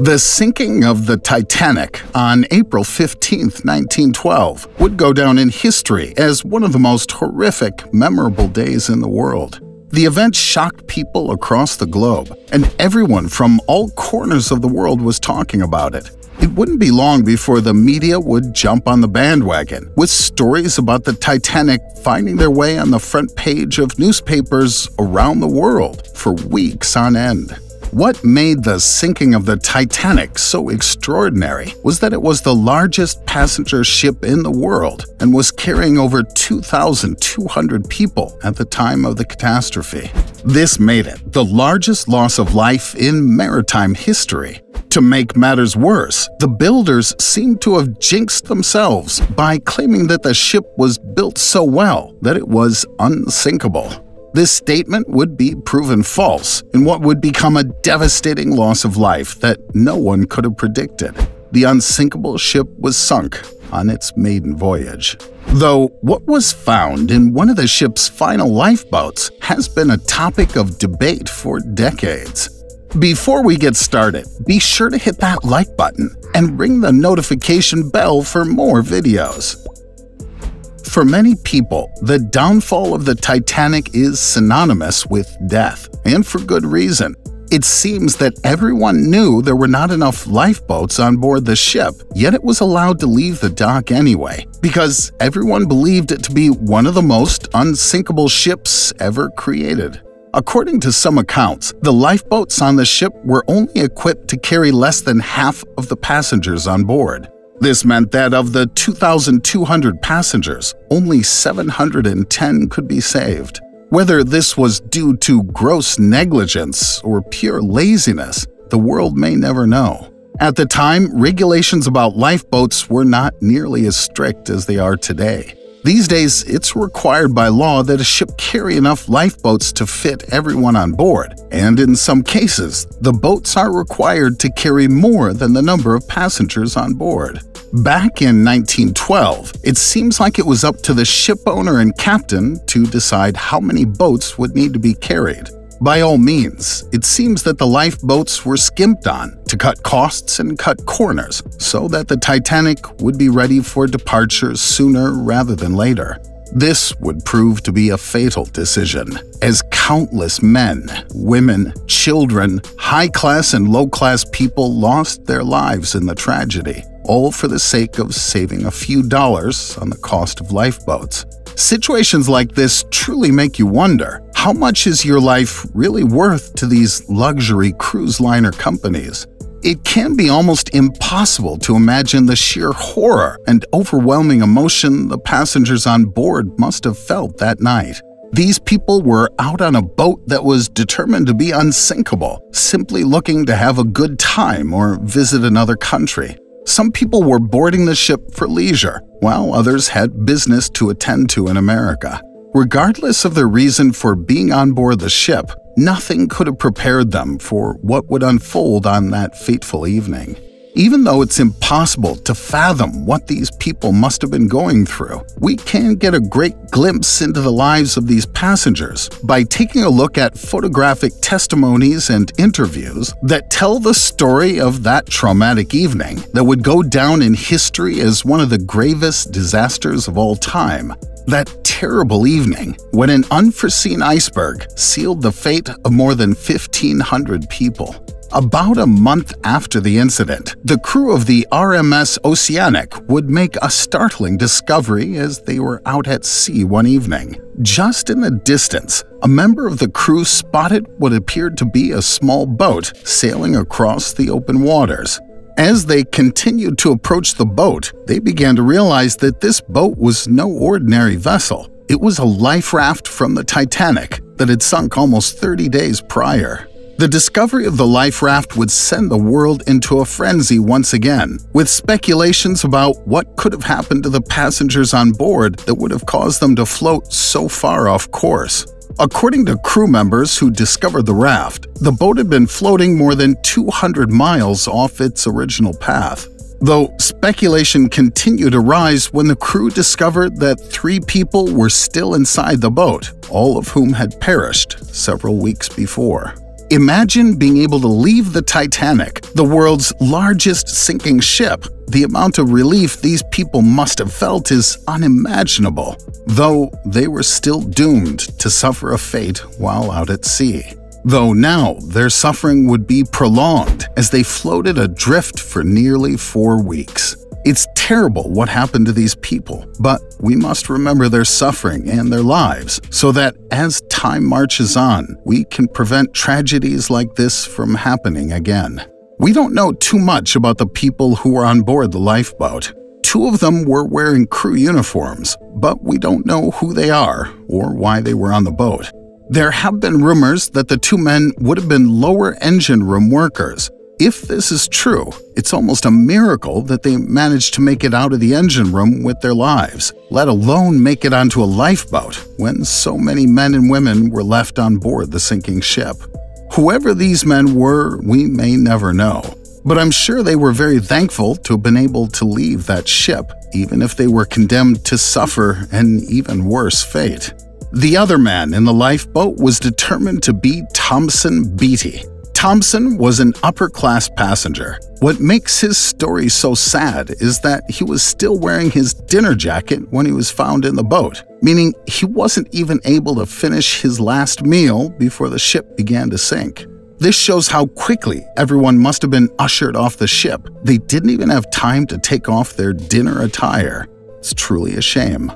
The sinking of the Titanic on April 15, 1912, would go down in history as one of the most horrific, memorable days in the world. The event shocked people across the globe, and everyone from all corners of the world was talking about it. It wouldn't be long before the media would jump on the bandwagon, with stories about the Titanic finding their way on the front page of newspapers around the world for weeks on end. What made the sinking of the Titanic so extraordinary was that it was the largest passenger ship in the world and was carrying over 2,200 people at the time of the catastrophe. This made it the largest loss of life in maritime history. To make matters worse, the builders seemed to have jinxed themselves by claiming that the ship was built so well that it was unsinkable. This statement would be proven false in what would become a devastating loss of life that no one could have predicted. The unsinkable ship was sunk on its maiden voyage. Though what was found in one of the ship's final lifeboats has been a topic of debate for decades. Before we get started, be sure to hit that like button and ring the notification bell for more videos. For many people, the downfall of the Titanic is synonymous with death, and for good reason. It seems that everyone knew there were not enough lifeboats on board the ship, yet it was allowed to leave the dock anyway, because everyone believed it to be one of the most unsinkable ships ever created. According to some accounts, the lifeboats on the ship were only equipped to carry less than half of the passengers on board. This meant that of the 2,200 passengers, only 710 could be saved. Whether this was due to gross negligence or pure laziness, the world may never know. At the time, regulations about lifeboats were not nearly as strict as they are today. These days, it's required by law that a ship carry enough lifeboats to fit everyone on board, and in some cases, the boats are required to carry more than the number of passengers on board. Back in 1912, it seems like it was up to the ship owner and captain to decide how many boats would need to be carried. By all means, it seems that the lifeboats were skimped on to cut costs and cut corners so that the Titanic would be ready for departure sooner rather than later. This would prove to be a fatal decision, as countless men, women, children, high-class and low-class people lost their lives in the tragedy, all for the sake of saving a few dollars on the cost of lifeboats. Situations like this truly make you wonder, how much is your life really worth to these luxury cruise liner companies? It can be almost impossible to imagine the sheer horror and overwhelming emotion the passengers on board must have felt that night. These people were out on a boat that was determined to be unsinkable, simply looking to have a good time or visit another country. Some people were boarding the ship for leisure, while others had business to attend to in America. Regardless of their reason for being on board the ship, nothing could have prepared them for what would unfold on that fateful evening. Even though it's impossible to fathom what these people must have been going through, we can get a great glimpse into the lives of these passengers by taking a look at photographic testimonies and interviews that tell the story of that traumatic evening that would go down in history as one of the gravest disasters of all time. That terrible evening when an unforeseen iceberg sealed the fate of more than 1,500 people. About a month after the incident, the crew of the RMS Oceanic would make a startling discovery as they were out at sea one evening. Just in the distance, a member of the crew spotted what appeared to be a small boat sailing across the open waters. As they continued to approach the boat, they began to realize that this boat was no ordinary vessel. It was a life raft from the Titanic that had sunk almost 30 days prior. The discovery of the life raft would send the world into a frenzy once again, with speculations about what could have happened to the passengers on board that would have caused them to float so far off course. According to crew members who discovered the raft, the boat had been floating more than 200 miles off its original path. Though speculation continued to rise when the crew discovered that 3 people were still inside the boat, all of whom had perished several weeks before. Imagine being able to leave the Titanic, the world's largest sinking ship. The amount of relief these people must have felt is unimaginable, though they were still doomed to suffer a fate while out at sea. Though now their suffering would be prolonged as they floated adrift for nearly 4 weeks. It's terrible what happened to these people, but we must remember their suffering and their lives so that as time marches on, we can prevent tragedies like this from happening again. We don't know too much about the people who were on board the lifeboat. 2 of them were wearing crew uniforms, but we don't know who they are or why they were on the boat. There have been rumors that the 2 men would have been lower engine room workers. If this is true, it's almost a miracle that they managed to make it out of the engine room with their lives, let alone make it onto a lifeboat when so many men and women were left on board the sinking ship. Whoever these men were, we may never know. But I'm sure they were very thankful to have been able to leave that ship, even if they were condemned to suffer an even worse fate. The other man in the lifeboat was determined to be Thompson Beatty. Thompson was an upper-class passenger. What makes his story so sad is that he was still wearing his dinner jacket when he was found in the boat, meaning he wasn't even able to finish his last meal before the ship began to sink. This shows how quickly everyone must have been ushered off the ship. They didn't even have time to take off their dinner attire. It's truly a shame.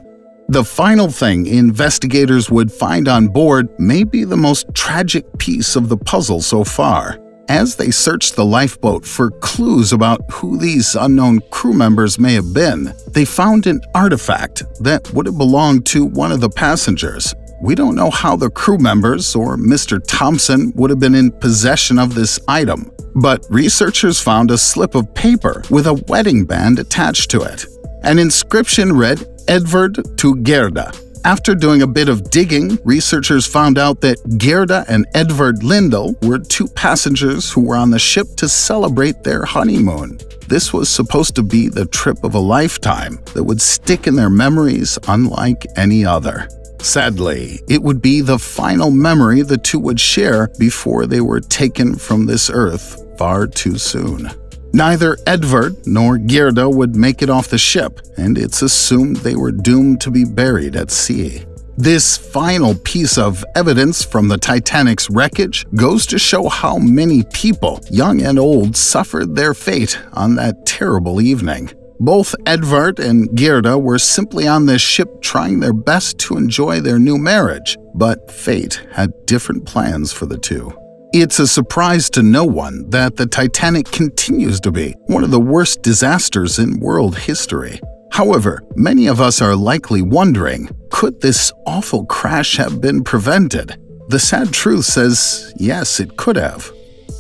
The final thing investigators would find on board may be the most tragic piece of the puzzle so far. As they searched the lifeboat for clues about who these unknown crew members may have been, they found an artifact that would have belonged to one of the passengers. We don't know how the crew members or Mr. Thompson would have been in possession of this item, but researchers found a slip of paper with a wedding band attached to it. An inscription read, "Edvard to Gerda." After doing a bit of digging, researchers found out that Gerda and Edvard Lindell were 2 passengers who were on the ship to celebrate their honeymoon. This was supposed to be the trip of a lifetime that would stick in their memories unlike any other. Sadly, it would be the final memory the 2 would share before they were taken from this earth far too soon. Neither Edvard nor Gerda would make it off the ship, and it's assumed they were doomed to be buried at sea. This final piece of evidence from the Titanic's wreckage goes to show how many people, young and old, suffered their fate on that terrible evening. Both Edvard and Gerda were simply on this ship trying their best to enjoy their new marriage, but fate had different plans for the 2. It's a surprise to no one that the Titanic continues to be one of the worst disasters in world history. However, many of us are likely wondering, could this awful crash have been prevented? The sad truth says, yes, it could have.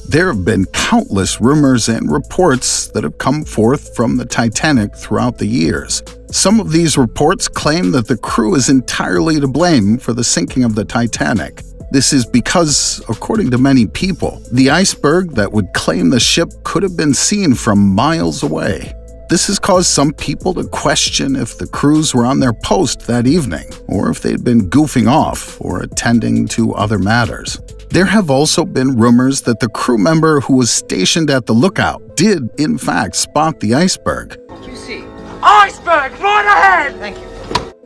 There have been countless rumors and reports that have come forth from the Titanic throughout the years. Some of these reports claim that the crew is entirely to blame for the sinking of the Titanic. This is because, according to many people, the iceberg that would claim the ship could have been seen from miles away. This has caused some people to question if the crews were on their post that evening, or if they'd been goofing off or attending to other matters. There have also been rumors that the crew member who was stationed at the lookout did, in fact, spot the iceberg. What do you see? Iceberg! Right ahead! Thank you.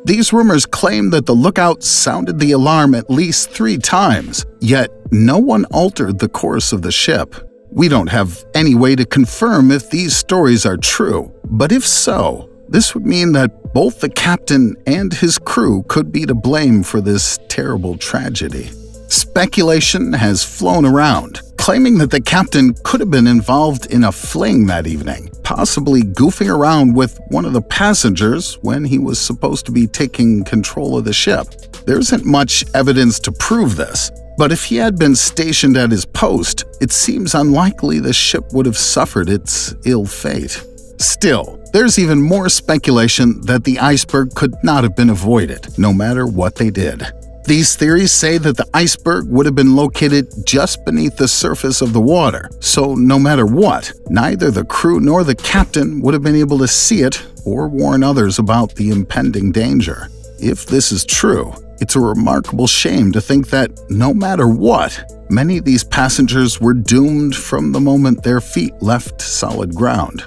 These rumors claim that the lookout sounded the alarm at least 3 times, yet no one altered the course of the ship. We don't have any way to confirm if these stories are true, but if so, this would mean that both the captain and his crew could be to blame for this terrible tragedy. Speculation has flown around, claiming that the captain could have been involved in a fling that evening, possibly goofing around with one of the passengers when he was supposed to be taking control of the ship. There isn't much evidence to prove this, but if he had been stationed at his post, it seems unlikely the ship would have suffered its ill fate. Still, there's even more speculation that the iceberg could not have been avoided, no matter what they did. These theories say that the iceberg would have been located just beneath the surface of the water, so no matter what, neither the crew nor the captain would have been able to see it or warn others about the impending danger. If this is true, It's a remarkable shame to think that no matter what, many of these passengers were doomed from the moment their feet left solid ground.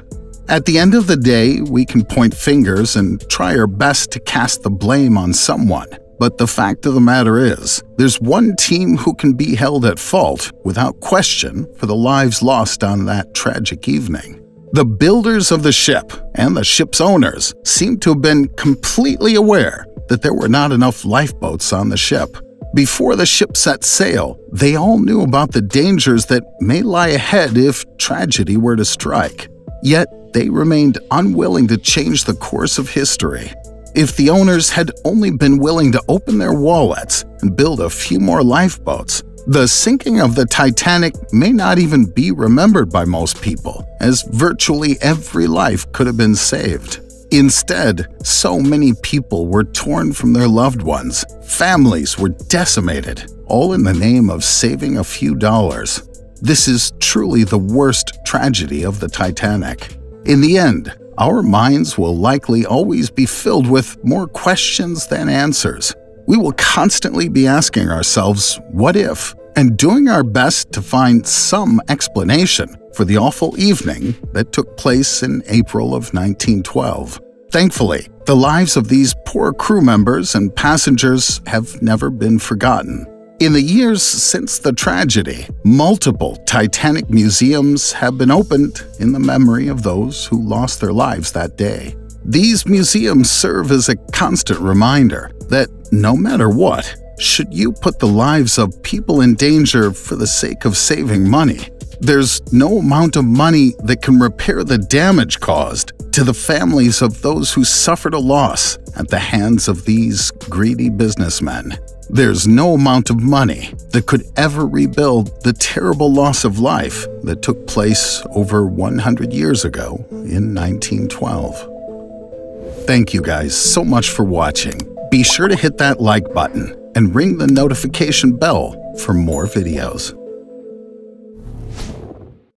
At the end of the day, we can point fingers and try our best to cast the blame on someone. But the fact of the matter is, there's one team who can be held at fault, without question, for the lives lost on that tragic evening. The builders of the ship and the ship's owners seem to have been completely aware that there were not enough lifeboats on the ship. Before the ship set sail, they all knew about the dangers that may lie ahead if tragedy were to strike. Yet, they remained unwilling to change the course of history. If the owners had only been willing to open their wallets and build a few more lifeboats, the sinking of the Titanic may not even be remembered by most people, as virtually every life could have been saved. Instead, so many people were torn from their loved ones, families were decimated, all in the name of saving a few dollars. This is truly the worst tragedy of the Titanic. In the end, our minds will likely always be filled with more questions than answers. We will constantly be asking ourselves, what if? And doing our best to find some explanation for the awful evening that took place in April of 1912. Thankfully, the lives of these poor crew members and passengers have never been forgotten. In the years since the tragedy, multiple Titanic museums have been opened in the memory of those who lost their lives that day. These museums serve as a constant reminder that no matter what, should you put the lives of people in danger for the sake of saving money, there's no amount of money that can repair the damage caused to the families of those who suffered a loss at the hands of these greedy businessmen. There's no amount of money that could ever rebuild the terrible loss of life that took place over 100 years ago in 1912. Thank you guys so much for watching. Be sure to hit that like button and ring the notification bell for more videos.